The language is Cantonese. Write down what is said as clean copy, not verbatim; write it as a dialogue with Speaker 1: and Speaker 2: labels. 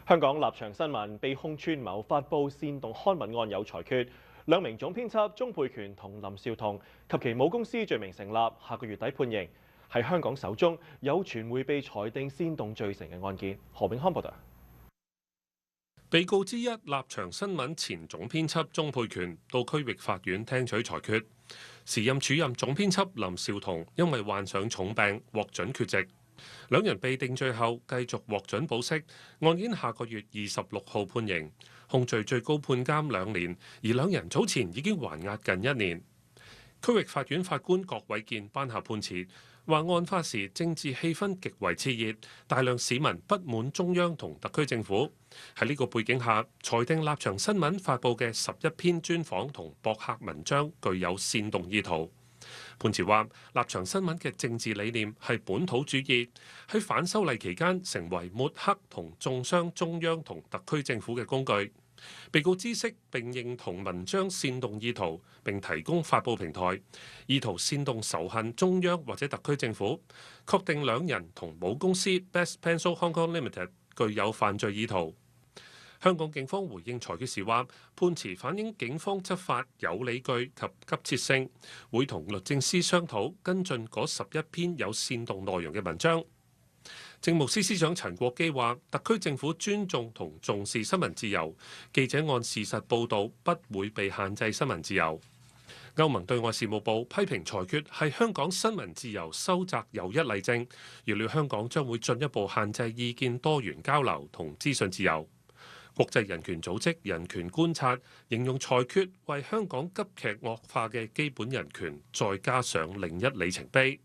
Speaker 1: 香港立場新聞被控串謀發布煽動刊物案有裁決，兩名總編輯鍾沛權同林紹桐及其母公司罪名成立，下個月底判刑，係香港首宗有傳媒被裁定煽動罪成嘅案件。何永康報道。
Speaker 2: 被告之一立場新聞前總編輯鍾沛權到區域法院聽取裁決，時任署任總編輯林紹桐因為患上重病獲准缺席。兩人被定罪後繼續獲准保釋，案件下個月26號判刑，控罪最高判監2年，而兩人早前已經還押近1年。區域法院法官郭偉健頒下判詞，話案發時政治氣氛極為熾熱，大量市民不滿中央同特區政府。喺呢個背景下，裁定立場新聞發布嘅11篇專訪同博客文章具有煽動意圖。判詞話，立場新聞嘅政治理念係本土主義，喺反修例期間成為抹黑同中傷中央同特區政府嘅工具。被告知悉並認同文章煽動意圖，並提供發布平台，意圖煽動仇恨中央或者特區政府。確定兩人同母公司 Best Pencil Hong Kong Limited 具有犯罪意圖。香港警方回應裁決時話，判詞反映警方執法有理據及急切性，會同律政司商討跟進嗰11篇有煽動內容嘅文章。政務司司長陳國基話，特區政府尊重同重視新聞自由，記者按事實報導不會被限制新聞自由。歐盟對外事務部批評裁決係香港新聞自由收窄又一例證，預料香港將會進一步限制意見多元交流同資訊自由。國際人權組織人權觀察形容裁決為香港急劇惡化嘅基本人權再加上另一里程碑。